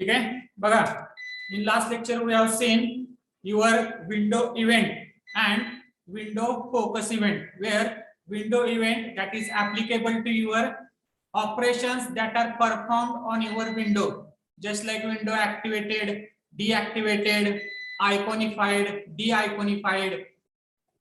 ठीक आहे. बघा, in last lecture we have seen your window event and window focus event, where window event that is applicable to your operations that are performed on your window, just like window activated, deactivated, iconified, de-iconified,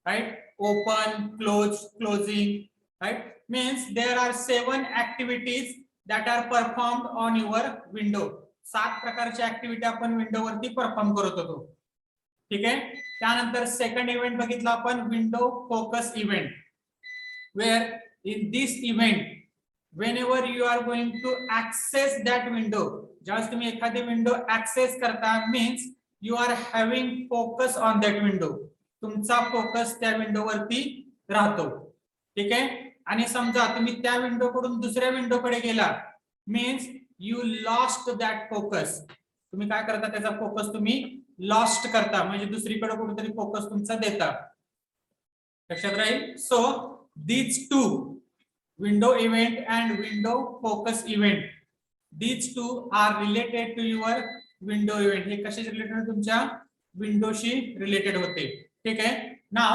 right? Open, close, closing, right? Means there are 7 activities that are performed on your window. 7 प्रकारच्या activity आपण window वरती perform करत होतो. ठीक आहे. त्यानंतर second event बघितला आपण window focus event, where in this event whenever you are going to access that window, ज्यावेळेस तुम्ही एखादी विंडो ऍक्सेस करता, means you are having focus on that window, तुमचा फोकस त्या विंडो वरती राहतो. ठीक आहे. आणि समजा तुम्ही त्या विंडो कडून दुसऱ्या विंडो कडे गेला, means you lost that focus. तुम्ही काय करता, त्याचा फोकस तुम्ही लॉस्ट करता, म्हणजे दुसरीकडे कुठेतरी फोकस तुमचा देता. लक्षात राहील. So these two, window event and window focus event, these two are related to your window event. हे कशाशी रिलेटेड, तुमच्या विंडोशी रिलेटेड होते. ठीक आहे. Now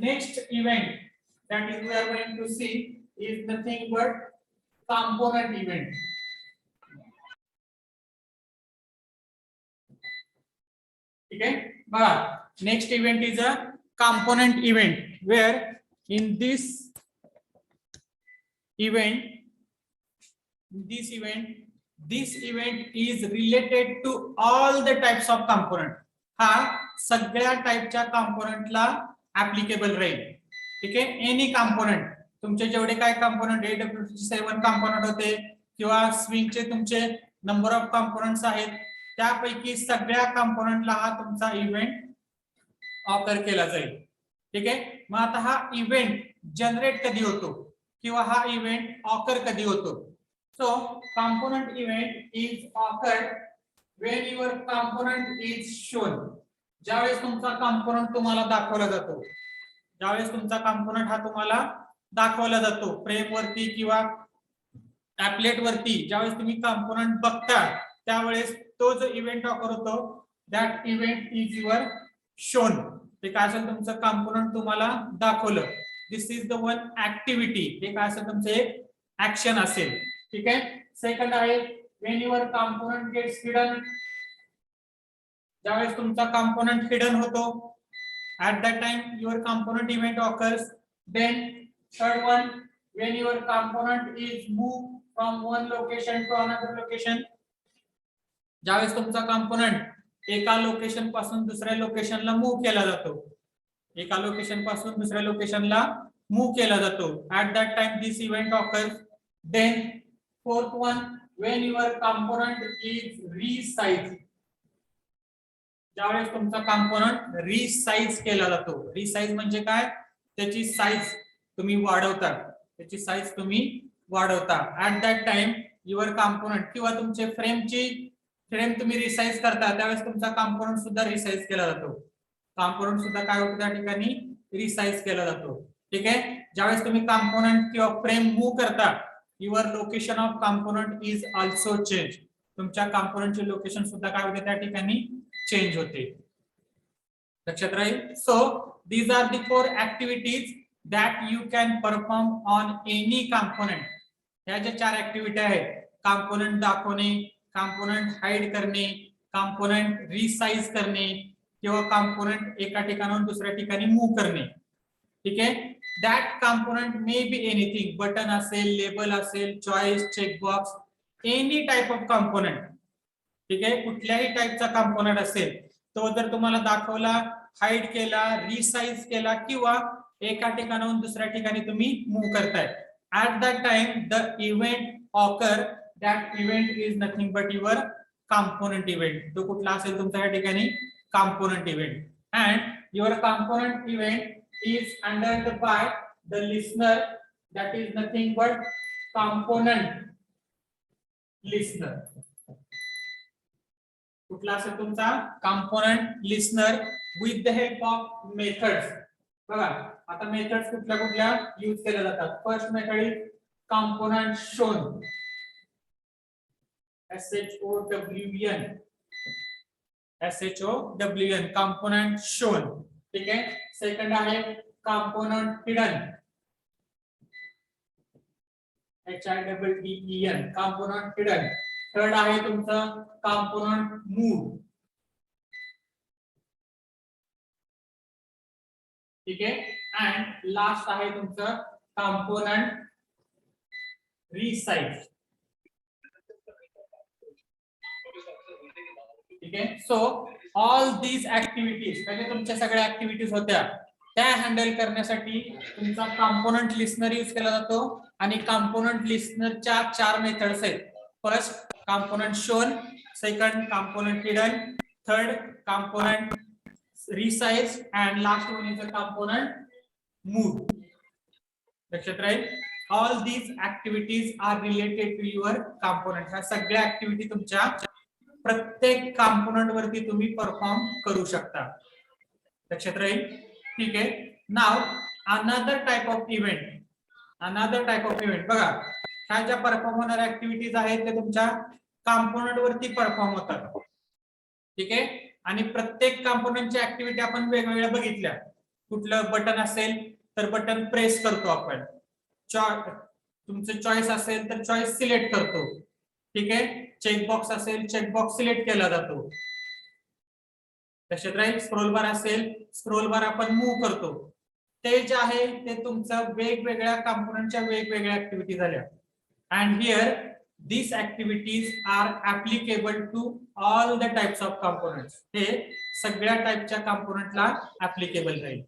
next event that is we are going to see is nothing but component event. ठीक है. बघा, next event is a component event, where in this event is related to all the types of component. हा सगळ्या टाइपच्या कंपोनेंटला applicable राहील. ठीक आहे. Any component, तुमचे जेवढे काय कंपोनेंट AWS 7 कंपोनेंट होते किंवा स्विंगचे तुमचे नंबर ऑफ कंपोनेंट्स आहेत, त्यापैकी सगळ्या कंपोनेंटला हा तुमचा इव्हेंट ऑकर केला जाईल. ठीक आहे. मग आता हा इव्हेंट जनरेट कधी होतो किंवा हा इव्हेंट ऑकर कधी होतो? So component event is awkward when your component is shown. ज्यावेळेस तुमचा कंपोनेंट तुम्हाला दाखवला जातो, ज्यावेळेस तुमचा कंपोनेंट हा तुम्हाला दाखवला जातो फ्रेम वरती किंवा ऍपलेट वरती, ज्यावेळेस तुम्ही कंपोनेंट बघता त्यावेळेस तो जो इव्हेंट ऑकर होतो, that event is your shown. ते काय असेल, तुमचं कंपोनेंट तुम्हाला दाखवलं. दिस इज द वन ऍक्टिव्हिटी. हे काय असेल, तुमचं एक ऍक्शन असेल. ठीक आहे. सेकंड आहे when your component gets hidden. ज्यावेळेस तुमचा कंपोनेंट हिडन होतो, at that time your component event occurs. Then third one, when your component is moved from one location to another location. ज्यावेळेस तुमचा कंपोनेंट एका लोकेशन पासून दुसऱ्या लोकेशनला मूव्ह केला जातो, एका लोकेशन पासून दुसऱ्या लोकेशनला मूव्ह केला जातो, at that time this event occurs. Then fourth one, when your component is resized. ज्यावेळेस तुमचा कंपोनेंट रिसाइज केला जातो. रिसाइज म्हणजे काय, त्याची साइज तुम्ही वाढवता, त्याची साइज तुम्ही वाढवता. At that time your component किंवा तुमचे फ्रेम तुम्ही रिसाइज करता, त्यावेळेस तुमचा कंपोनेंट सुद्धा रिसाइज केला जातो. कंपोनेंट सुद्धा काय होतं, त्या ठिकाणी रिसाइज केला जातो. ठीक आहे. ज्यावेळेस तुम्ही कंपोनेंट किंवा फ्रेम मूव्ह करता, your location of component is also change. तुमच्या कंपोनेंटचे लोकेशन सुद्धा काय होते, त्या ठिकाणी चेंज होते. लक्षात राहील. So these are the 4 activities that you can perform on any component. ह्या ज्या 4 ऍक्टिव्हिटी आहेत, कंपोनेंट दाखवणे, कंपोनेंट हाईड करणे, कंपोनेंट रिसाइज करणे किंवा कंपोनेंट एका ठिकाणाहून दुसऱ्या ठिकाणी मूव्ह करणे. ठीक आहे. that component may be anything, button असेल, लेबल असेल, choice, checkbox, any type of component. ठीक आहे. कुठल्याही टाइपचा कंपोनेंट असेल, तो जर तुम्हाला दाखवला, हाईड केला, रिसाइज केला किंवा एका ठिकाणाहून दुसऱ्या ठिकाणी तुम्ही मूव्ह करताय, at that time the event occur. that event is nothing but your component event. तो कुठला असेल तुमच्या या ठिकाणी, component event. and your component event is handled by the listener, that is nothing but component listener. कुठला असेल तुमचा component listener with the help of methods. बघा, आता मेथड्स कुठल्या कुठल्या यूज केल्या जातात. First method is component shown. SHOWN component shown. ठीक आहे. सेकंड आहे component hidden, HIDDEN component hidden. Third आहे तुमचं कंपोनेंट मूव. ठीक आहे. अँड लास्ट आहे तुमचं कंपोनेंट रिसाइज. ठीक आहे. सो ऑल दीज ऍक्टिव्हिटीज, म्हणजे तुमच्या सगळ्या ऍक्टिव्हिटीज होत्या त्या हँडल करण्यासाठी तुमचा कंपोनेंट लिस्नर यूज केला जातो. आणि कंपोनेंट लिस्नरच्या 4 मेथड्स आहेत. First component shown, second component hidden, third component resize and last one is a component move. लक्षात राहील. All these activities are related to your component. ह्या सगळ्या ऍक्टिव्हिटी तुमच्या प्रत्येक कंपोनेंट वरती तुम्ही परफॉर्म करू शकता. लक्षात राहील. ठीक आहे. Now another type of event. बघा, ह्या ज्या परफॉर्म होणाऱ्या ऍक्टिव्हिटीज आहेत ते तुमच्या कंपोनेंट वरती परफॉर्म होतात. ठीक आहे. आणि प्रत्येक कंपोनेंटची ऍक्टिव्हिटी आपण वेगवेगळ्या बघितल्या. कुठलं बटन असेल तर बटन प्रेस करतो आपण. तुमचं चॉईस असेल तर चॉईस सिलेक्ट करतो. ठीक आहे. चेकबॉक्स असेल, चेकबॉक्स सिलेक्ट केला जातो. लक्षात राहील. स्क्रोल बार असेल, स्क्रोल बार आपण मूव्ह करतो. ते जे आहे ते तुमचं वेगवेगळ्या कंपोनेंटच्या वेगवेगळ्या ऍक्टिव्हिटी झाल्या. And here these activities are applicable to all the types of components. हे सगळ्या टाइपच्या कंपोनेंटला ऍप्लिकेबल राहील.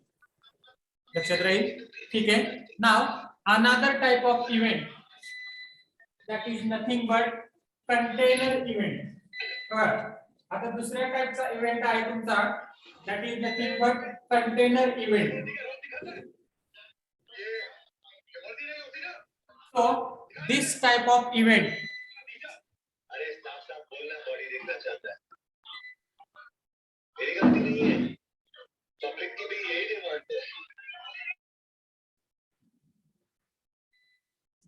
लक्षात राहील. ठीक आहे. Now another type of event, that is nothing but container event. आता दुसऱ्या टाइपचा इव्हेंट आहे तुमचा, that is nothing but container event. So this type of event,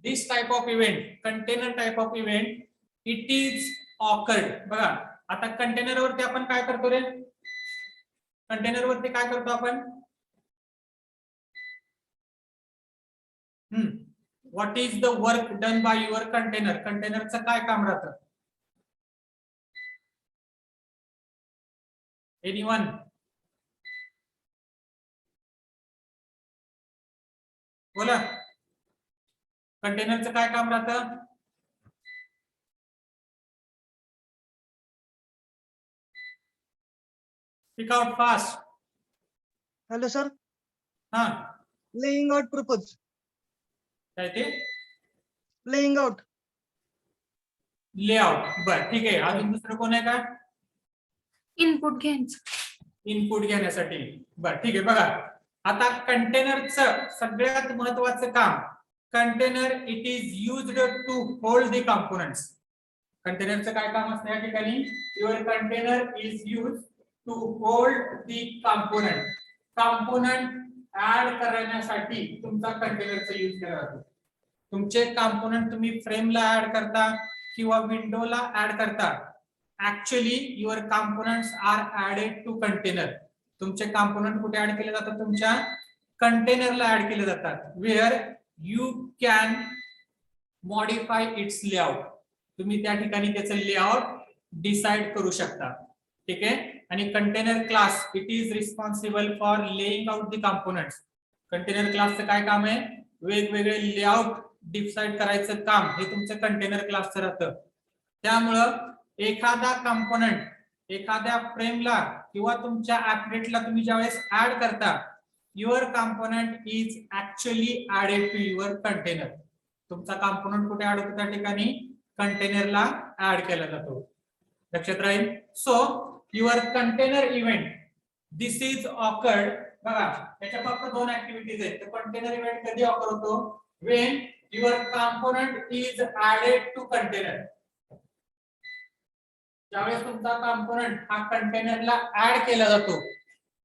this type of event, container type of event, it is occurred. बघा, आता container वरती आपण काय करतो रे? कंटेनर वरती काय करतो आपण? What is the work done by your container? कंटेनरचं काय काम राहतं? एनीवन? बोला. कंटेनरचं काय काम राहतं? Speak out fast. Hello sir. हा, प्लेइंग आउट पर्पज. काय ते? Playing out. लेआउट. बर, ठीक आहे. अजून दुसरं कोण आहे का? इनपुट घ्यायचं. इनपुट घेण्यासाठी. बर, ठीक आहे. बघा, आता कंटेनरचं सगळ्यात महत्वाचं काम, container it is used to hold the components. कंटेनरचं काय काम असतं या ठिकाणी? Your container is use to hold the component. Component add करण्यासाठी तुमचा कंटेनरचा यूज केला जातो. तुमचे कंपोनेंट तुम्ही फ्रेमला ऍड करता किंवा विंडोला ऍड करता. Actually your components are added to container. तुमचे कंपोनेंट कुठे ऍड केले जातात? तुमच्या कंटेनरला ऍड केले जातात. Where you can modify its layout. तुम्ही त्या ठिकाणी त्याचं लेआउट डिसाइड करू शकता. ठीक आहे. आणि container class it is responsible for laying out the components. Container क्लासचं काय काम आहे? वेगवेगळे लेआउट डिसाइड करायचं काम हे तुमचं कंटेनर क्लासचं राहतं. त्यामुळं एखादा कंपोनेंट एखाद्या फ्रेमला किंवा तुमच्या ऍपलेटला तुम्ही ज्यावेळेस ऍड करता, your component is actually added to your container. तुमचा कंपोनेंट कुठे ऍड होतो? त्या ठिकाणी कंटेनरला ऍड केला जातो. लक्षात राहील. So your container event this is occurred. बघा, त्याच्या फक्त 2 ऍक्टिव्हिटीज आहेत. कंटेनर इव्हेंट कधी ऑकर होतो? When your component is added to container. ज्यावेळेस तुमचा कंपोनेंट हा कंटेनरला ऍड केला जातो.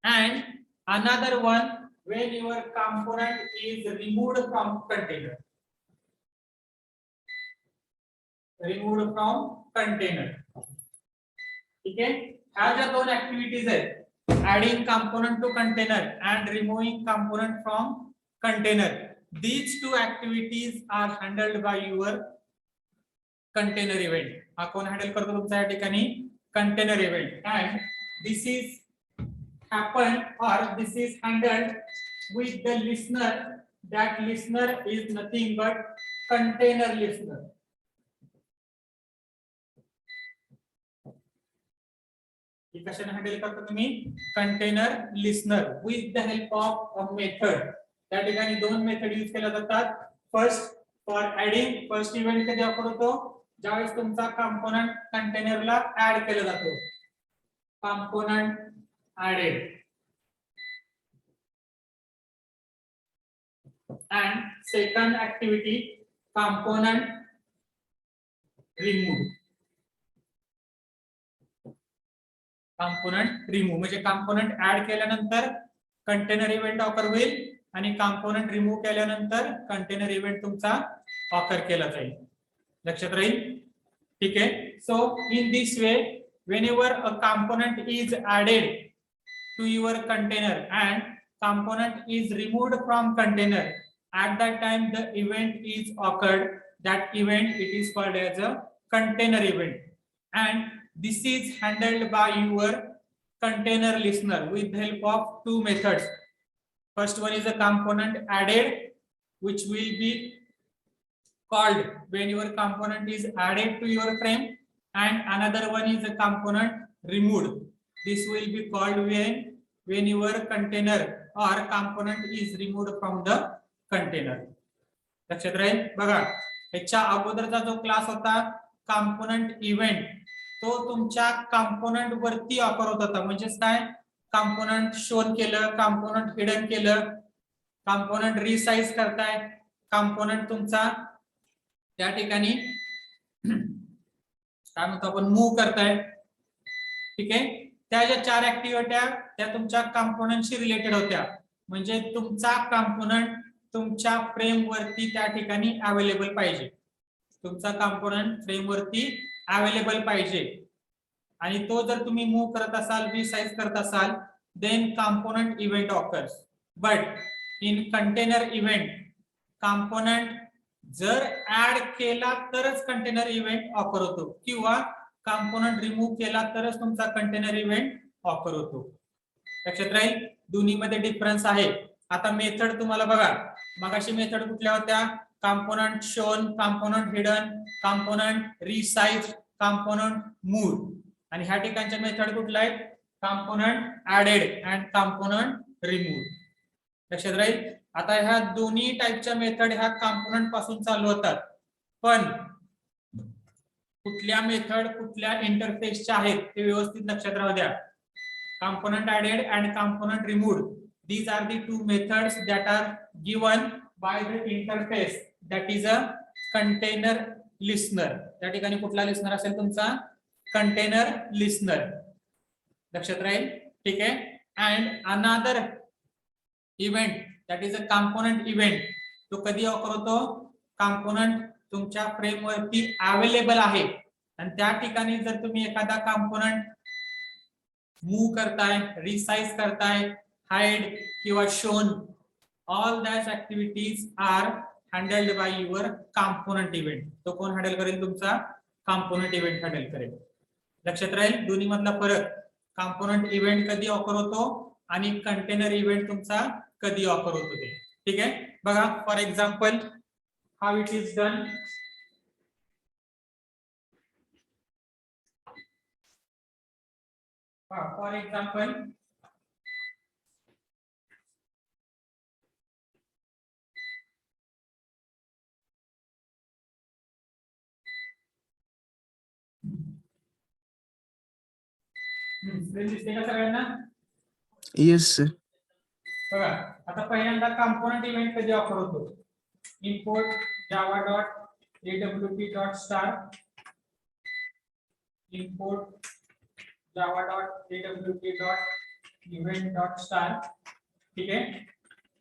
And another one when your component is removed from container. Removed from container. ठीक आहे. ह्या ज्या दोन ऍक्टिव्हिटीज आहेत, adding component to container and removing component from container, these two activities are handled by your container event. हा कोण handle करतो तुमचा या ठिकाणी? Container event. and this is happen or this is handled with the listener. That listener is nothing but container listener. हे कशाने handle करता तुम्ही? Container listener with the help of a method. त्या ठिकाणी दोन मेथड यूज केल्या जातात. First for adding. First event कधी ऑफर होतो? ज्यावेळेस तुमचा कंपोनंट कंटेनरला ऍड केला जातो. Component added. and second activity component remove. Component remove म्हणजे कंपोनंट ऍड केल्यानंतर कंटेनर इव्हेंट ऑकर होईल आणि कंपोनंट रिमूव्ह केल्यानंतर कंटेनर इव्हेंट तुमचा ऑकर केला जाईल. लक्षात राहील. ठीक आहे. So in this way whenever a component is added to your container and component is removed from container, at that time the event is occurred. That event it is called as a container event, and this is handled by your container listener with the help of two methods. First one is a component added, which will be called when your component is added to your frame, and another one is a component removed. This will be called when your container or component is removed from the container. लक्षात राहील. बघा, याच्या अगोदरचा जो class होता component event, तो तुमच्या component वरती ऑफर होत होता. म्हणजेच काय? कंपोनंट शोन केलं, कंपोनंट हिडन केलं, कंपोनंट रिसाइज करताय, कंपोनंट तुमचा त्या ठिकाणी काय म्हणतो आपण मूव्ह करताय. ठीक आहे. त्या ज्या चार ऍक्टिव्हिट्या त्या तुमच्या कंपोनंटशी रिलेटेड होत्या. म्हणजे तुमचा कंपोनंट तुमच्या फ्रेम वरती त्या ठिकाणी अवेलेबल पाहिजे. तुमचा कंपोनंट फ्रेम वरती अवेलेबल पाहिजे आणि तो जर तुम्ही मूव्ह करत असाल, रिसाइज करत असाल, then component event occurs. But in container event component जर ऍड केला तरच कंटेनर इव्हेंट ऑफर होतो, किंवा कंपोनंट रिमूव्ह केला तरच तुमचा कंटेनर इव्हेंट ऑफर होतो. लक्षात राहील. दोन्ही मध्ये डिफरन्स आहे. आता मेथड तुम्हाला बघा, मगाशी मेथड कुठल्या होत्या? Component shown, component hidden, component resize, component move. आणि ह्या ठिकाणच्या मेथड कुठल्या आहेत? Component added and component remove. लक्षात राहील. आता ह्या दोन्ही टाइपच्या मेथड ह्या कंपोनंट पासून चालू होतात, पण कुठल्या मेथड कुठल्या इंटरफेसच्या आहेत ते व्यवस्थित लक्षात राहू द्या. Component added and component removed, these are the two methods that are given by the interface, that is a container listener. त्या ठिकाणी कुठला लिस्नर असेल? तुमचा कंटेनर लिस्नर. लक्षात राहील. ठीक आहे. And another event that is a component event, तो कधी ऑकर होतो? कंपोनंट तुमच्या फ्रेम वरती अवेलेबल आहे आणि त्या ठिकाणी जर तुम्ही एखादा कंपोनंट मूव्ह करताय, रिसाइज करताय, हाइड किंवा shown, all that activities are handled by your component event. तो कोण हँडल करेल? तुमचा कंपोनंट इव्हेंट हँडल करेल. लक्षात राहील. दोन्ही मधला फरक, कंपोनंट इव्हेंट कधी ऑकर होतो आणि कंटेनर इव्हेंट तुमचा कधी ऑफर होतो ते. ठीक आहे. बघा, for example how it is done. For example दिसते का सगळ्यांना? Yes sir. बघा, आता पहिल्यांदा कंपोनंट इव्हेंट कधी ऑफर होतो? Import Java dot awt dot star, import Java dot awt dot event dot star. ठीक आहे.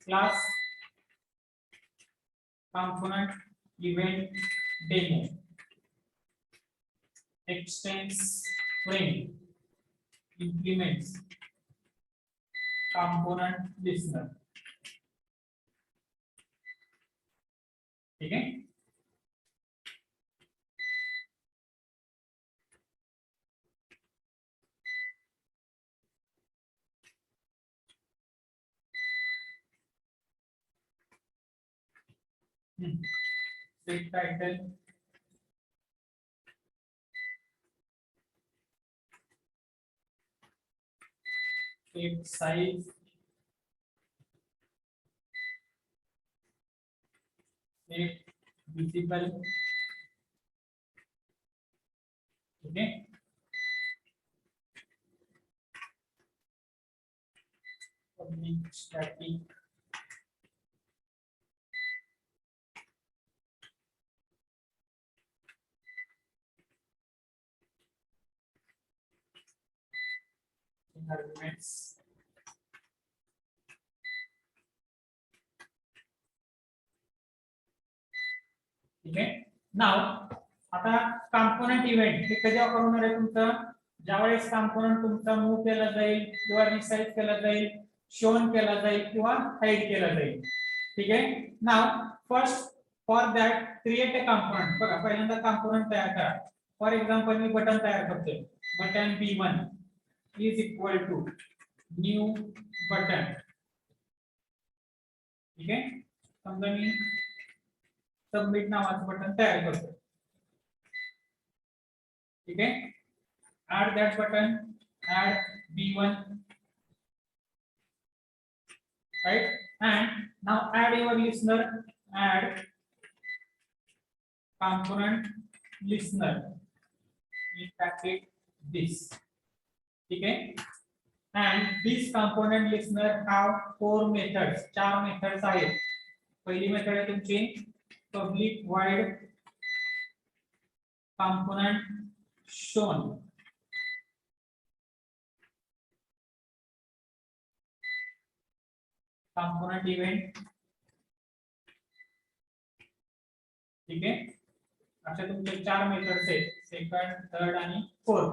Class component event demo. extends frame implements component listener. ठीक है. Set title, set size, set visible. Okay. Public static arguments. ठीक आहे. नाव आता component event हे कधी offer होणार आहे तुमचं, ज्यावेळेस कॉम्पोनंट तुमचा मूव्ह केला जाईल किंवा रिसाइज केला जाईल, शोन केला जाईल किंवा हाईड केला जाईल. ठीक आहे. Now first for that create a component. बघा पहिल्यांदा कॉम्पोनंट तयार करा. फॉर एक्झाम्पल मी बटन तयार करतोय. Button B1 is equal to new button. ठीक आहे. समजा मी सबमिट नावाचं बटन तयार करतो. ठीक आहे. Add that button, add B1, right, and now add your listener, add component listener in bracket this. ठीक आहे. and this component listener have 4 methods. 4 methods आहेत. पहिली मेथड आहे तुमची public void component shown. component event. ठीक आहे. अशा तुमचे 4 मेथड्स आहेत, सेकंड, थर्ड आणि फोर्थ.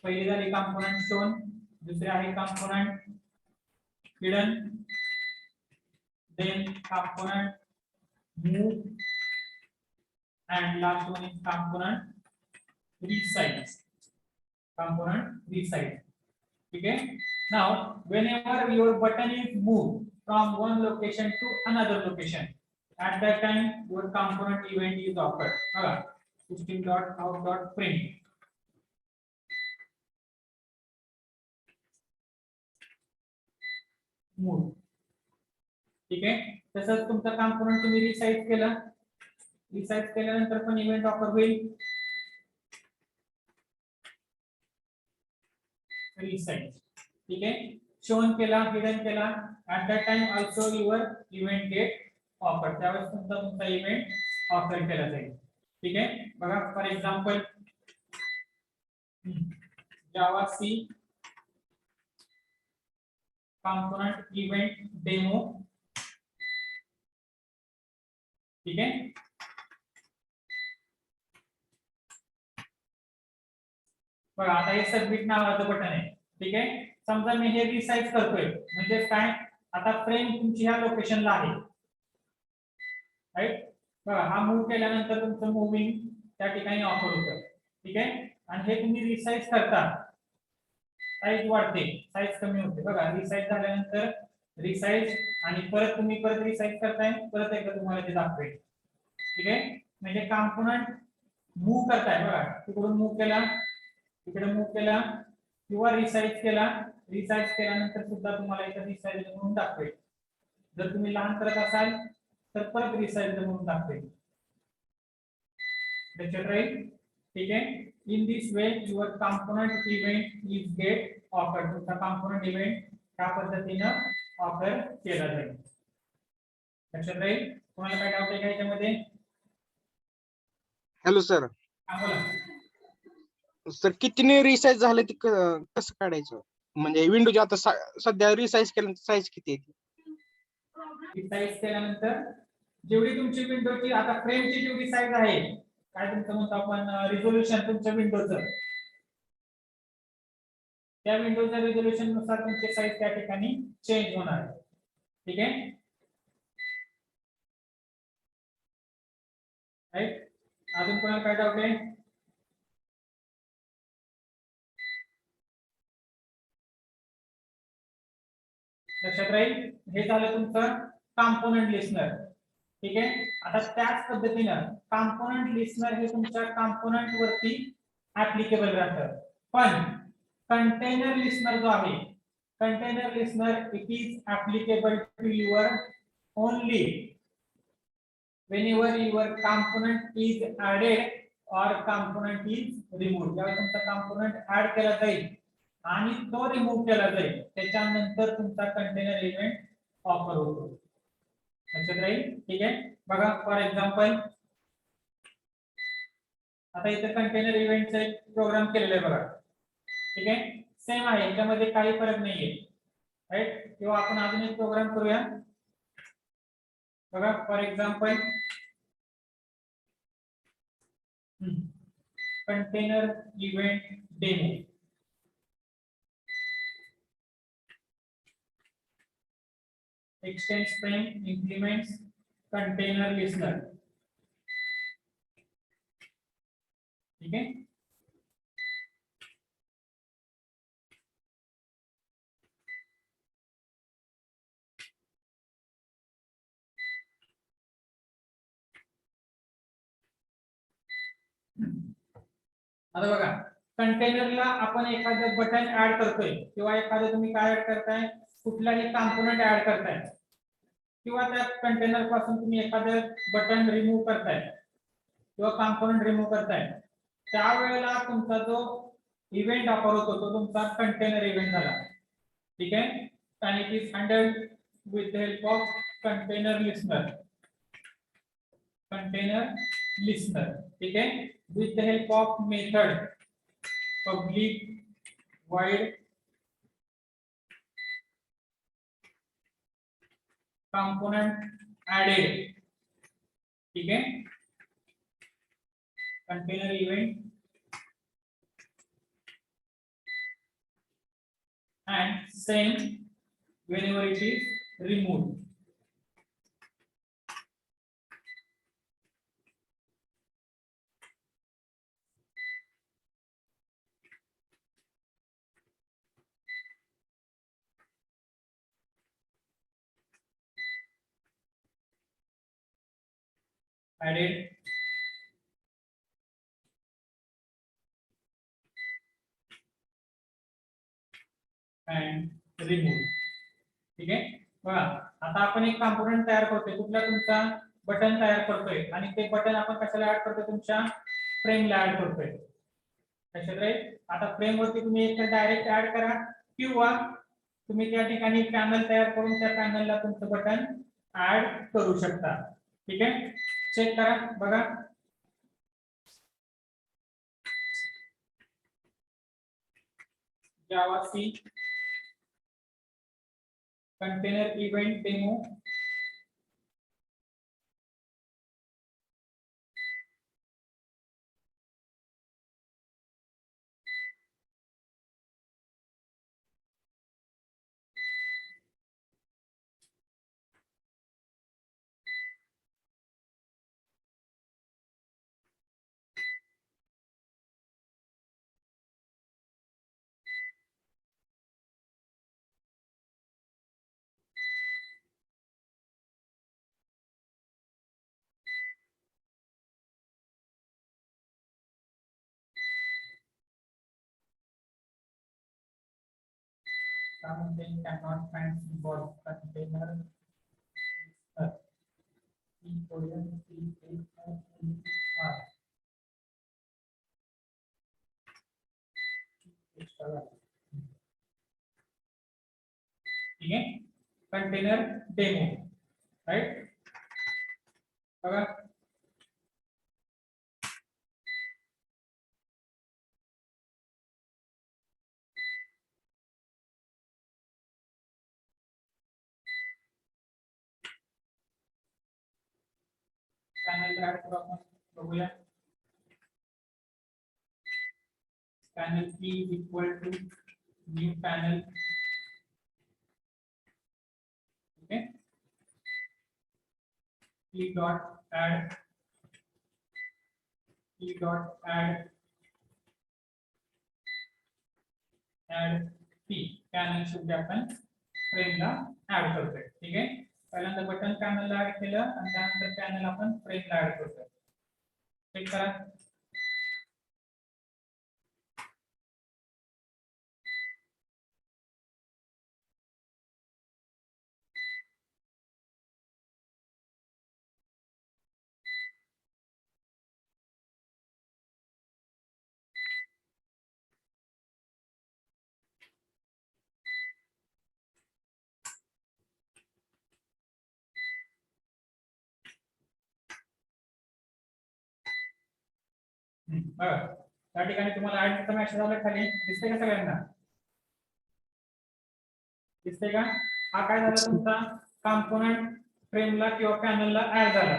पहिली झाली component shown, दुसरी आहे component hidden, then component move, and last one is component resize. Component resize. Okay. Now, whenever your button is moved from one location to another location, at that time your component event is occurred. System.out.print. Move. ठीक आहे. तसंच तुमचा component तुम्ही resize केला, resize केल्यानंतर पण event offer होईल. Resize. ठीक आहे. शोन केला, हिडन केला, at that time also your event get offer. त्यावेळेस तुमचा इव्हेंट ऑफर केला जाईल. ठीक आहे. बघा for example Java C component event demo. ठीक आहे. बघा आता हे सबमिट नावाचं बटन आहे. ठीक आहे. समजा मी हे रिसाइज करतोय म्हणजे काय, आता फ्रेम तुमची ह्या लोकेशनला आहे, राईट. बघा हा मूव्ह केल्यानंतर तुमचं मूव्हिंग त्या ठिकाणी ऑफर होतं. ठीक आहे. आणि हे तुम्ही रिसाइज करता, साईज वाढते, साईज कमी होते. बघा रिसाइज झाल्यानंतर रिसाइज आणि परत तुम्ही परत रिसाइज करताय, परत एकदा तुम्हाला ते दाखवेल. ठीक आहे. म्हणजे कॉम्पोनंट मूव्ह करताय. बघा तिकडून मूव्ह केला, इकडे मूव्ह केला किंवा रिसाइज केला, रिसाइज केल्यानंतर सुद्धा तुम्हाला इथे रिसाइज म्हणून दाखवेल. जर तुम्ही लहान करत असाल तर परत रिसाइज म्हणून दाखवेल. लक्षात राहील. ठीक आहे. In this way your component event is get offer. तुमचा कॉम्पोनंट इव्हेंट त्या पद्धतीनं ऑफर केला जाईल. लक्षात राहील. तुम्हाला काय डाऊट आहे का याच्यामध्ये? Hello sir. बोला. सर कितीने रिसाइज झालं ते कसं काढायचं, म्हणजे विंडोची आता सध्या रिसाइज केल्यानंतर साईज किती आहे? रिसाइज केल्यानंतर जेवढी तुमची विंडोची आता फ्रेमची जेवढी साईज आहे काय तुमचं म्हणतो आपण रिझोल्युशन तुमच्या विंडोचं, त्या विंडोच्या रिझोल्युशन नुसार तुमची साईज त्या ठिकाणी चेंज होणार आहे. ठीक आहे. राईट. अजून कोणाला काय डाऊट आहे? लक्षात राहील. हे झालं तुमचं कॉम्पोनंट लिस्नर. ठीक आहे. आता त्याच पद्धतीनं कॉम्पोनंट लिस्नर हे तुमच्या कॉम्पोनंट वरती ऍप्लिकेबल राहतं. पण कंटेनर लिस्नर जो आहे, container listener it is applicable to your only whenever your component is added or component is removed. जेव्हा तुमचा component ऍड केला जाईल आणि तो रिमूव्ह केला जाईल त्याच्यानंतर तुमचा कंटेनर इव्हेंट ऑफर होतो. लक्षात राहील. ठीक आहे. बघा फॉर एक्झाम्पल आता इथे कंटेनर इव्हेंटचा एक प्रोग्राम केलेला आहे बघा. ठीक आहे. सेम आहे, याच्यामध्ये काही फरक नाहीये. राईट. किंवा आपण अजून एक प्रोग्राम करूया बघा. For example container event demo. Extend frame implements container listener. ठीक आहे. आता बघा कंटेनरला आपण एखादं बटन ऍड करतोय किंवा एखादं तुम्ही काय ऍड करताय, कुठलाही कॉम्पोनंट ऍड करताय किंवा त्या कंटेनर पासून तुम्ही एखादं बटन रिमूव्ह करताय किंवा कॉम्पोनंट रिमूव्ह करताय, त्यावेळेला तुमचा जो इव्हेंट ऑफर होतो तो तुमचा कंटेनर इव्हेंट झाला. ठीक आहे. आणि it is handheld with the help of container listener. Container listener. ठीक है. with the help of method public void component added. ठीक है. container event and same whenever it is removed. Added and remove. ठीक आहे. बघा आता आपण एक कॉम्पोनंट तयार करतोय, कुठला तुमचा बटन तयार करतोय आणि ते बटन आपण कशाला ऍड करतोय, तुमच्या फ्रेमला ऍड करतोय. लक्षात राहील. आता फ्रेम वरती तुम्ही एक डायरेक्ट ऍड करा किंवा तुम्ही त्या ठिकाणी पॅनल तयार करून त्या पॅनलला तुमचं बटन ऍड करू शकता. ठीक आहे. चेक करा बघा. Javac container event demo. Something cannot find symbol container. ठीक है. Container demo. राइट. बघा पॅनल ऍड करू आपण बघूया. panel P is equal to new panel. Okay. P dot add P panel शुद्ध आपण फ्रेमला ऍड करतोय. ठीक आहे. पहिल्यांदा बटन पॅनलला ऍड केलं आणि त्यानंतर पॅनल आपण फ्रेमला ऍड करतोय. चेक करा. बघा त्या ठिकाणी तुम्हाला ऍडचा मेसेज आला खाली दिसतंय का सगळ्यांना? दिसतंय का? हा काय झाला तुमचा कंपोनेंट फ्रेमला किंवा पॅनलला ऍड झाला.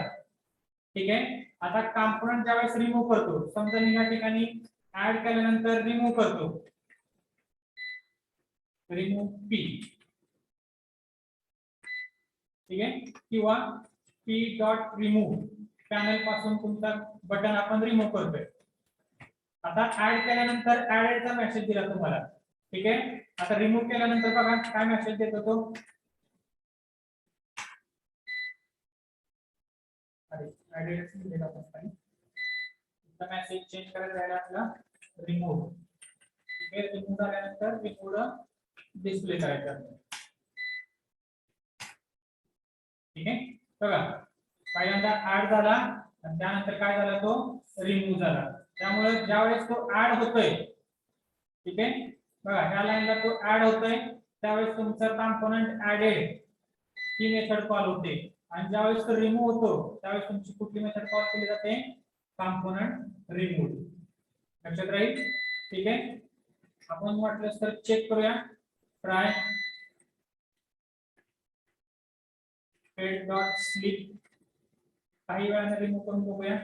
ठीक आहे. आता कंपोनेंट ज्यावेळेस रिमूव्ह करतो, समजा मी या ठिकाणी ऍड केल्यानंतर रिमूव्ह करतो, रिमूव्ह पी. ठीक आहे. किंवा पी डॉट रिमूव्ह पॅनल पासून तुमचा बटन आपण रिमूव्ह करतोय. आता ऍड केल्यानंतर ऍडेडचा मेसेज दिला तुम्हाला. ठीक आहे. आता रिमूव्ह केल्यानंतर बघा काय मेसेज देतो तो. अरे ऍडेड दिला आपण मेसेज चेंज करायचा आहे आपला रिमूव्ह. ठीक आहे. रिमूव्ह झाल्यानंतर रिमूव्ह डिस्प्ले करायचा. ठीक आहे. बघा पहिल्यांदा ऍड झाला आणि त्यानंतर काय झाला तो रिमूव्ह झाला. त्यामुळे ज्यावेळेस तो ऍड होतोय, ठीक आहे, बघा ह्या लाईनला तो ऍड होतोय त्यावेळेस तुमचा कंपोनेंट ऍडेड ही मेथड कॉल होते आणि ज्यावेळेस तो रिमूव्ह होतो त्यावेळेस तुमची कुठली मेथड कॉल केली जाते? Component remove. लक्षात राहील. ठीक आहे. आपण म्हटलं तर चेक करूया. ट्राय हेड डॉट स्लिप काही वेळाने रिमूव्ह करून बघूया.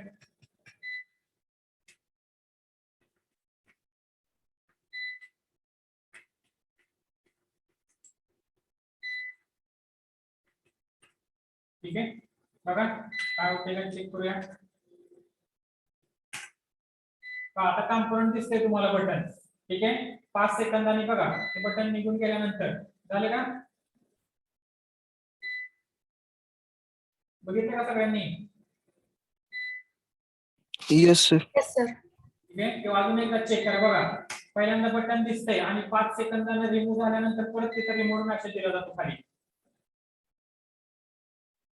ठीक आहे. बघा काय होते का चेक करूया. आता कंपोनेंट दिसतंय तुम्हाला बटन. ठीक आहे. 5 सेकंदांनी बघा ते बटन निघून गेल्यानंतर झाले का? बघितलं का सगळ्यांनी? Yes, sir. Yes, sir. ठीक आहे. किंवा अजून एकदा चेक करा. बघा पहिल्यांदा बटन दिसतंय आणि 5 सेकंदांना रिमूव्ह झाल्यानंतर परत तिथे रिमूव्ह मेसेज दिला जातो खाली.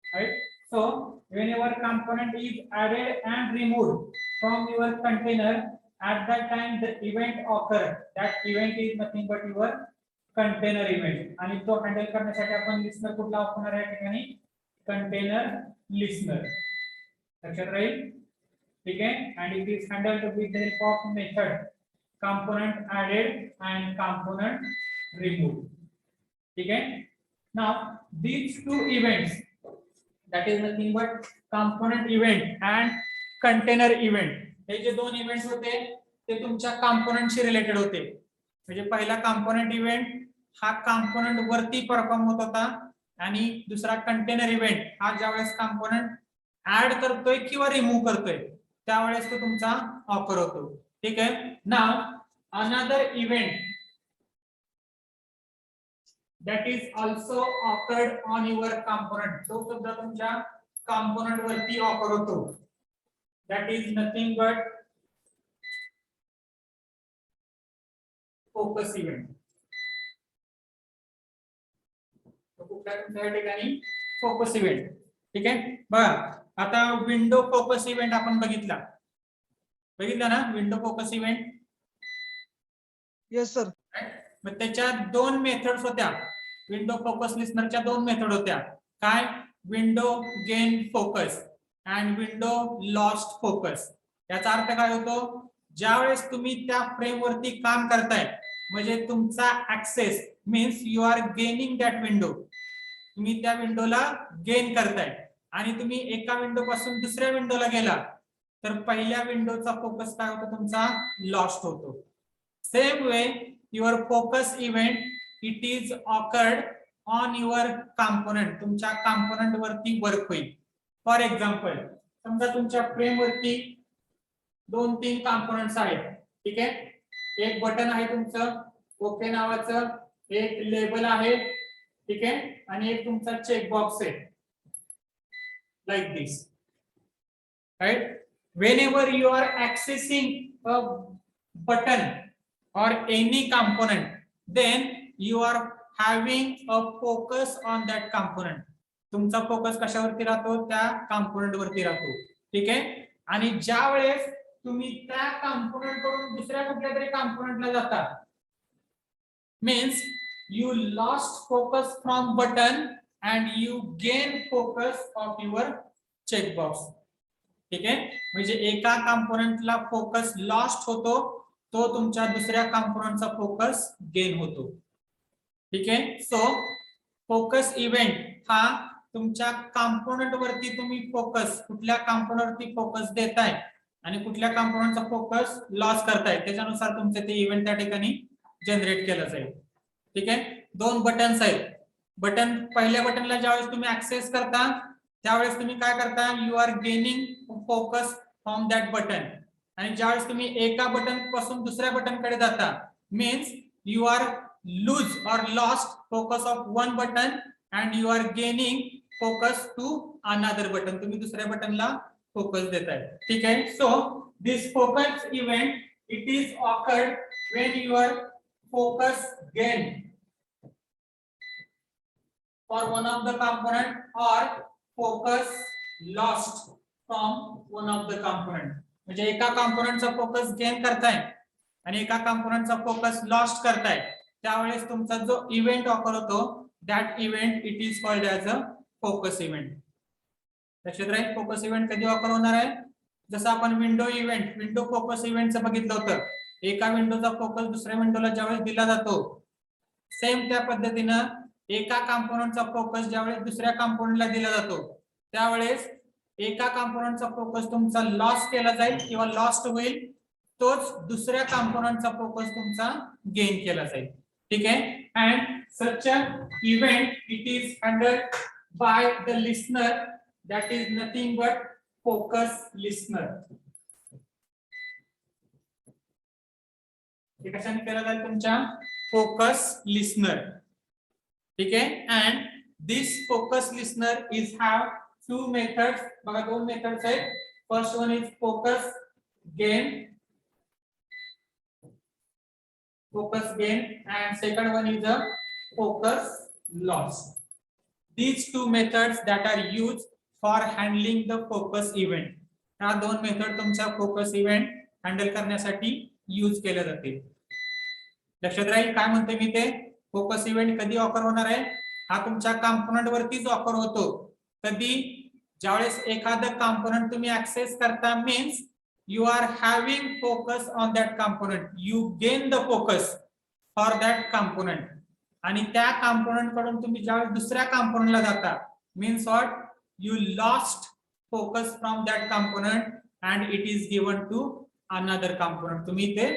Right? So whenever component is added and removed from your container, at that time the event occurred. That event is nothing but your container event. आणि तो हँडल करण्यासाठी आपण लिस्नर कुठला वापरणार आहे ठिकाणी? Container listener. लक्षात राहील. ठीक आहे. and it is handled with the help of method component added and component removed. ठीक आहे. Now these two events, that is nothing but component event and container event, हे जे दोन इव्हेंट्स होते ते तुमच्या कंपोनेंटशी रिलेटेड होते. म्हणजे पहिला कंपोनेंट इव्हेंट हा कंपोनेंट वरती परफॉर्म होत होता आणि दुसरा कंटेनर इव्हेंट हा ज्यावेळेस कंपोनेंट ऍड करतोय किंवा रिमूव्ह करतोय त्यावेळेस तो तुमचा ऑकर होतो. ठीक आहे. Now another event that is also occurred on your component, तो सुद्धा तुमच्या कंपोनेंट वरती ऑकर होतो. that is nothing but focus event. तो कुठल्या तुमच्या ठिकाणी फोकस इव्हेंट. ठीक आहे. बघा आता विंडो फोकस इव्हेंट आपण बघितला ना, window focus event. Yes, sir. मग त्याच्या दोन मेथड्स होत्या. विंडो फोकस लिस्नरच्या दोन मेथड होत्या. काय? Window gain focus and window lost focus. याचा अर्थ काय होतो? ज्यावेळेस तुम्ही त्या फ्रेम वरती काम करताय म्हणजे तुमचा access means you are gaining that window. तुम्ही त्या विंडोला गेन करताय आणि तुम्ही एका विंडो पासून दुसऱ्या विंडोला गेला तर पहिल्या विंडोचा फोकस काय होतो? तुमचा लॉस्ट होतो. Same way, your focus event, it is occurred on your component. तुमच्या component वरती वर्क होईल. फॉर एक्झाम्पल, समजा तुमच्या फ्रेम वरती 2-3 components आहेत. ठीक आहे, एक बटन आहे तुमचं ओके नावाचं, एक लेबल आहे, ठीक आहे, आणि एक तुमचा चेक बॉक्स आहे, like this, right. Whenever you are accessing a button or any component, then you are having a focus on that component. तुमचा फोकस कशावरती राहतो? त्या कंपोनेंट वरती राहतो. ठीक आहे, आणि ज्या वेळेस तुम्ही त्या कंपोनेंट कडून दुसऱ्या कुठल्या तरी कंपोनेंटला जाता, means you lost focus from button and you gain focus of your checkbox. ठीक आहे, म्हणजे एका कंपोनेंटला फोकस लॉस्ट होतो, तो तुमच्या दुसऱ्या कंपोनेंटचा फोकस गेन होतो. ठीक आहे, सो फोकस इव्हेंट हा तुमच्या कंपोनेंट वरती तुम्ही फोकस, कुठल्या कंपोनेंट वरती फोकस देताय आणि कुठल्या कंपोनेंटचा फोकस लॉस करताय, त्याच्यानुसार तुमचे ते इव्हेंट त्या ठिकाणी जनरेट केलं जाईल. ठीक आहे, 2 बटन्स आहेत. बटन, पहिल्या बटनला ज्यावेळेस तुम्ही ऍक्सेस करता त्यावेळेस तुम्ही काय करता? You are gaining focus from that button. आणि ज्यावेळेस तुम्ही एका बटन पासून दुसऱ्या बटन कडे जाता, means you are loose or lost focus of one button and you are gaining focus to another button. तुम्ही दुसऱ्या बटनला फोकस देताय. ठीक आहे, so this focus event it is occurred when your focus gain for one of the component or focus lost from one of the component. म्हणजे एका कंपोनेंटचा focus gain करताय आणि एका कंपोनेंटचा फोकस लॉस्ट करताय, त्यावेळेस तुमचा जो इव्हेंट ऑकर होतो, that event it is called as a focus event. लक्षात राहील, फोकस इव्हेंट कधी ऑकर होणार आहे? जसं आपण विंडो इव्हेंट, विंडो फोकस इव्हेंटचं बघितलं होतं. एका विंडोचा फोकस दुसऱ्या विंडोला ज्यावेळेस दिला जातो, सेम त्या पद्धतीनं एका कंपोनेंटचा फोकस ज्यावेळेस दुसऱ्या कंपोनेंटला दिला जातो, त्यावेळेस एका कंपोनेंटचा फोकस तुमचा लॉस केला जाईल किंवा लॉस्ट होईल, तोच दुसऱ्या कंपोनेंटचा फोकस तुमचा गेन केला जाईल. ठीक आहे, and such a event it is handled by the listener, that is nothing but focus listener. कशाने केला जाईल? तुमच्या फोकस लिस्नर. ठीक आहे, and this focus listener is have 2 methods. बघा 2 मेथड्स आहेत. First one is focus gain, and second one is a focus loss. These 2 methods that are used for handling the focus event. ह्या 2 method तुमच्या focus event handle करण्यासाठी use केल्या जातील. लक्षात राहील काय म्हणते मी ते? फोकस इव्हेंट कधी ऑकर होणार आहे? हा तुमच्या कंपोनेंट वरतीच ऑकर होतो. कधी? ज्यावेळेस एखादं कंपोनेंट तुम्ही ऍक्सेस करता, means you are having focus on that component, you gain the focus for that component. आणि त्या कंपोनेंट कडून तुम्ही ज्यावेळेस दुसऱ्या कंपोनेंटला जाता, means what? You lost focus from that component and it is given to another component. तुम्ही ते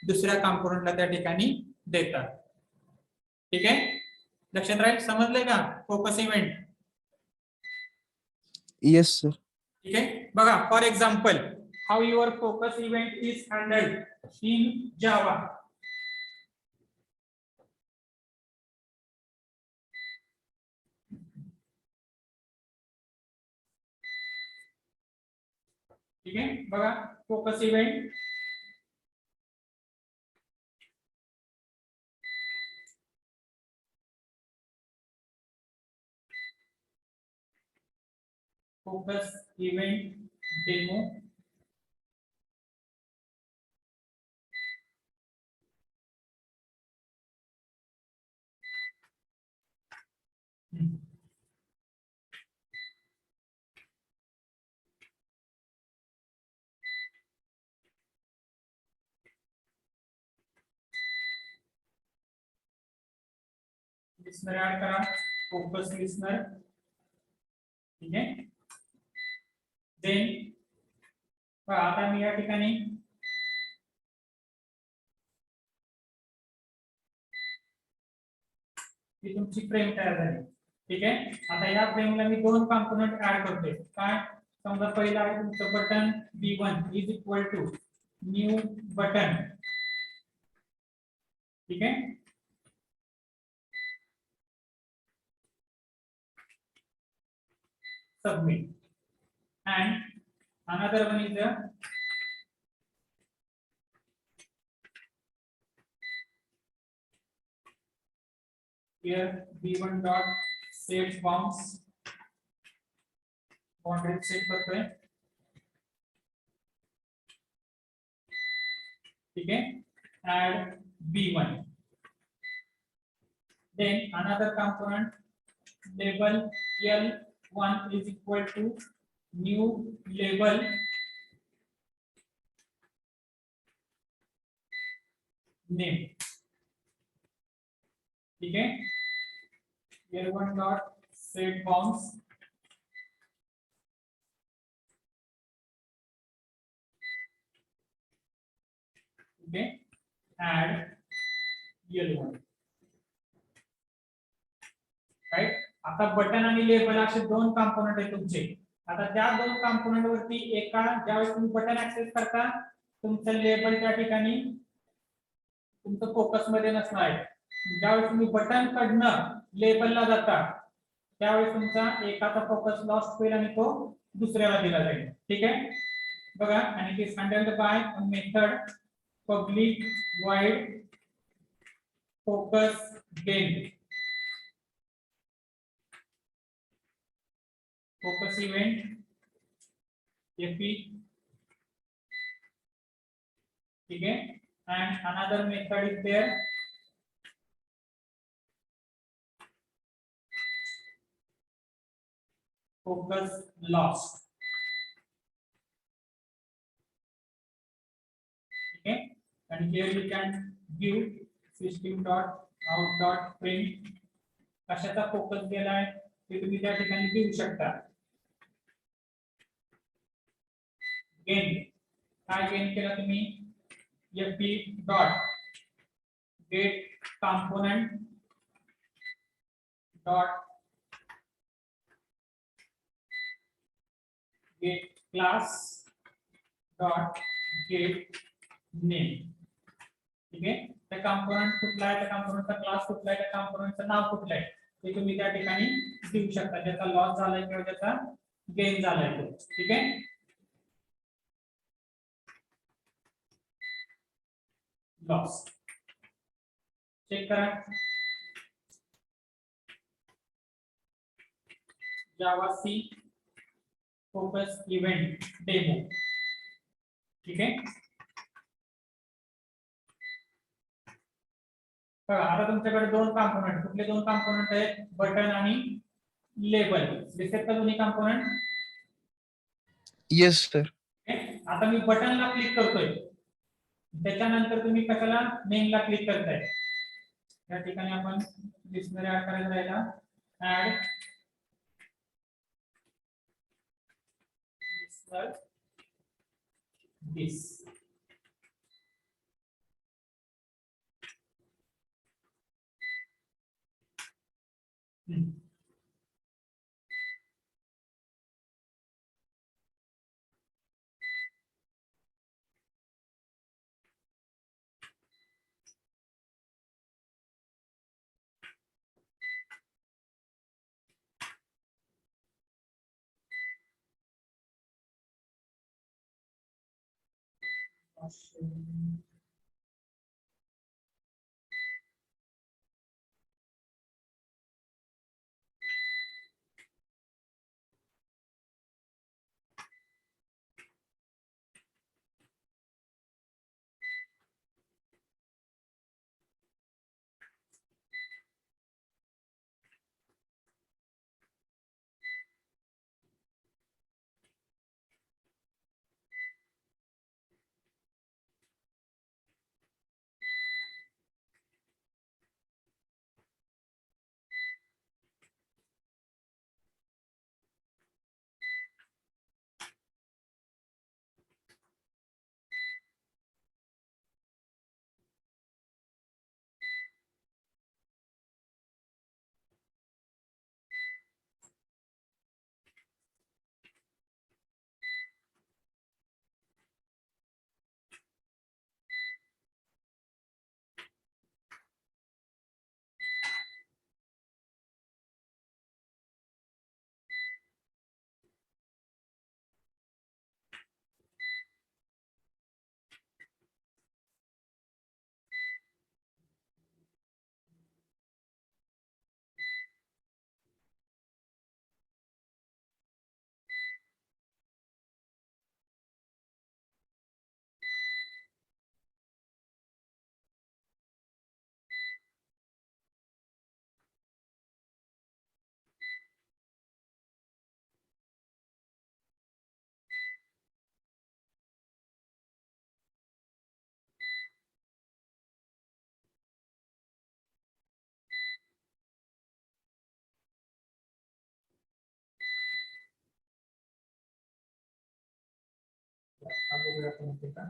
दुसऱ्या कंपोनेंटला त्या ठिकाणी देता. ठीक आहे, लक्षात राहील. समजलंय का फोकस इव्हेंट? Yes, sir. ठीक आहे, बघा for example how your focus event is handled in Java. ठीक आहे, बघा focus event demo. Listener add करा, फोकस लिस्नर. ठीक आहे, देन आता मी या ठिकाणी ती तुमची फ्रेम तयार झाली. ठीक आहे. आता या फ्रेमला मी दोन कॉम्पोनंट ऍड करतोय. काय? समजा पहिला आहे तुमचं button B1 is equal to new button. ठीक आहे. Submit. And another one is the here B1 dot set bounds. Boundary set करतोय. ठीक है. Add B1. Then another component label L1 is equal to new label name. ठीक है. L1 dot set bounds. Okay. Add L1. Right. आता button आणि label असे दोन component आहेत तुमचे. आता त्या दोन कॉम्पोनंट वरती एका ज्यावेळेस तुम्ही बटन ऍक्सेस करता तुमचं लेबल त्या ठिकाणी तुमचं फोकस मध्ये नसणार आहे. ज्यावेळेस तुम्ही बटन कडनं लेबलला जाता त्यावेळेस तुमचा एकाचा फोकस लॉस्ट होईल आणि तो दुसऱ्याला दिला जाईल. ठीक आहे. बघा. आणि it is handled by a method public void focus gain. Focus event FE. ठीक है. And another method is there focus loss. Okay. And here you can view system dot out dot print कशाचा focus गेलाय ते तुम्ही त्या ठिकाणी देऊ शकता. गेन काय गेन केला तुम्ही FP dot gate component dot gate class dot gate name. ठीक आहे. त्या कॉम्पोनंट कुठला आहे, त्या कॉम्पोनंटचा क्लास कुठला आहे, त्या कॉम्पोनंटचं नाव कुठलं आहे ते तुम्ही त्या ठिकाणी देऊ शकता. ज्याचा लॉस झालाय किंवा ज्याचा गेन झालाय तो. ठीक आहे. लॉस चेक करा. जावा सी फोकस इव्हेंट डेमो. ठीक आहे. बघा. आता तुमच्याकडे दोन कॉम्पोनंट. कुठले दोन कॉम्पोनंट आहेत? बटन आणि लेबल. दिसतात का दोन्ही कॉम्पोनंट? Yes, sir. आता मी बटनला क्लिक करतोय. त्याच्यानंतर तुम्ही कशाला नेमला क्लिक करताय. या ठिकाणी आपण डिक्शनरी ऍड करायला राहिला. ऍड दिस. बघूया आपण इथे का.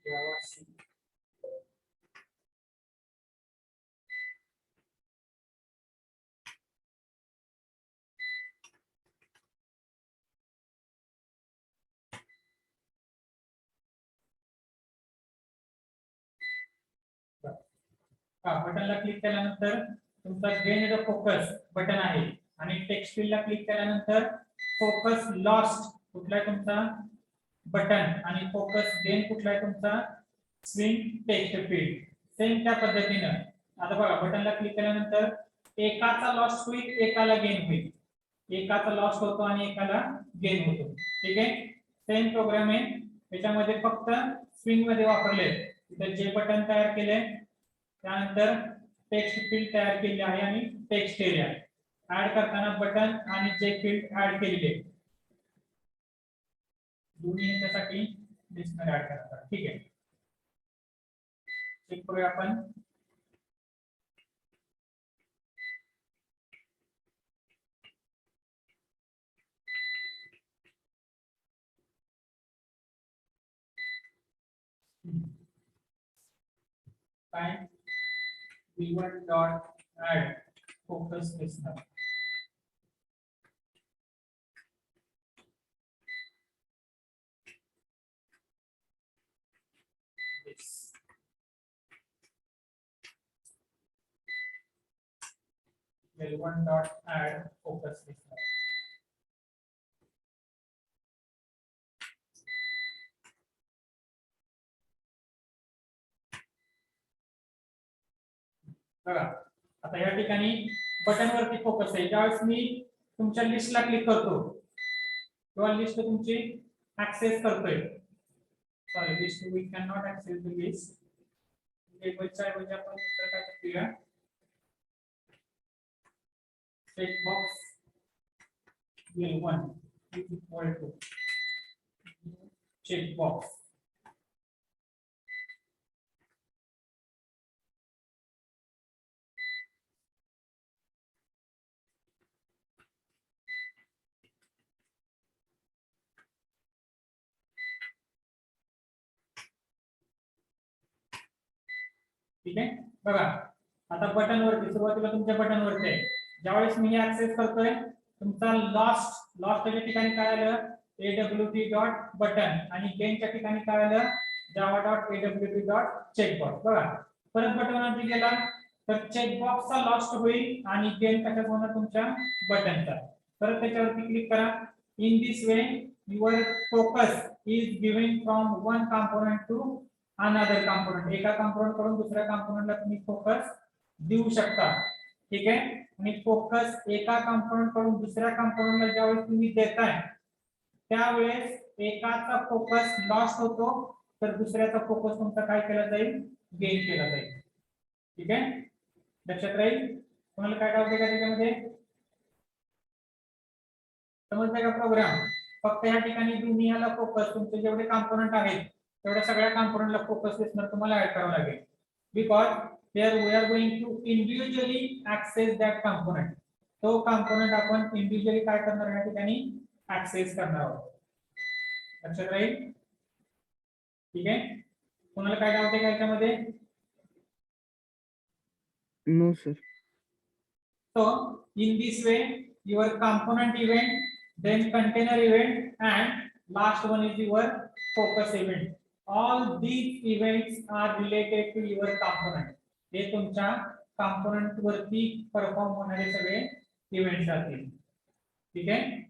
Java C. बटनला क्लिक केल्यानंतर तुमचा गेन द फोकस बटन आहे आणि टेक्स्ट फील्डला क्लिक केल्यानंतर फोकस लॉस्ट कुठला आहे तुमचा बटन आणि फोकस गेन कुठला आहे तुमचा स्विंग टेक्स्ट फील्ड. सेम त्या पद्धतीनं आता बघा बटनला क्लिक केल्यानंतर एकाचा लॉस्ट होईल एकाला गेन होईल. एकाचा लॉस्ट होतो आणि एकाला गेन होतो. ठीक आहे. सेम प्रोग्राम आहे त्याच्यामध्ये फक्त स्विंग मध्ये वापरले. इथे जे बटन तयार केले त्यानंतर टेक्स्ट फील्ड तयार केले आहे आणि टेक्स्ट एरिया ऍड करताना बटन आणि जे फील्ड ऍड केलेले दोन्ही याच्यासाठी डिक्शनरी ऍड करतात. ठीक आहे. चेक करूया आपण. काय v1 dot add focus listener. This v1 dot add focus listener. बघा आता या ठिकाणी बटन वरती फोकस आहे. ज्यावेळेस मी तुमच्या लिस्टला क्लिक करतो किंवा लिस्ट तुमची ऍक्सेस करतोय. Sorry list we can not access the list. टेबलच्या ऐवजी आपण दुसरं काय करूया check box L1 is equal to check box. ठीक आहे. बघा आता बटन वरती सुरुवातीला तुमच्या बटन वरती आहे. ज्यावेळेस मी ऍक्सेस करतोय तुमचा लॉस्ट लॉस्टच्या ठिकाणी काय आलं awt डॉट बटन आणि गेनच्या ठिकाणी काय आलं java dot awt dot checkbox. बघा परत बटन वरती गेला तर चेकबॉक्सचा लॉस्ट होईल आणि गेन कशाचा होणार तुमच्या बटनचा. परत त्याच्यावरती क्लिक करा. In this way your focus is giving from one component to another component. एका कंपोनेंट कडून दुसऱ्या कंपोनेंटला तुम्ही फोकस देऊ शकता. ठीक आहे. आणि फोकस एका कंपोनेंट कडून दुसऱ्या कंपोनेंटला ज्यावेळेस तुम्ही देताय त्यावेळेस एकाचा फोकस लॉस्ट होतो तर दुसऱ्याचा फोकस तुमचा काय केला जाईल गेन केला जाईल. ठीक आहे. लक्षात राहील. तुम्हाला काय डाऊट आहे का त्याच्यामध्ये समजतंय का प्रोग्राम. फक्त या ठिकाणी दुनियाला फोकस तुमचे जेवढे कंपोनेंट आहेत तेवढ्या सगळ्या कंपोनेंटला फोकस लिस्टनर तुम्हाला ऍड करावं लागेल. Because here we are going to individually access that component. तो कंपोनेंट आपण इंडिव्हिज्युअली काय करणार या ठिकाणी ऍक्सेस करणार आहोत. लक्षात राहील. ठीक आहे. कोणाला काय डाऊट आहे का याच्यामध्ये No, sir. So in this way your component event, then container event and last one is your focus event. All these events are related to your component. हे तुमच्या कंपोनेंट वरती परफॉर्म होणारे सगळे इव्हेंट्स असतील. ठीक आहे.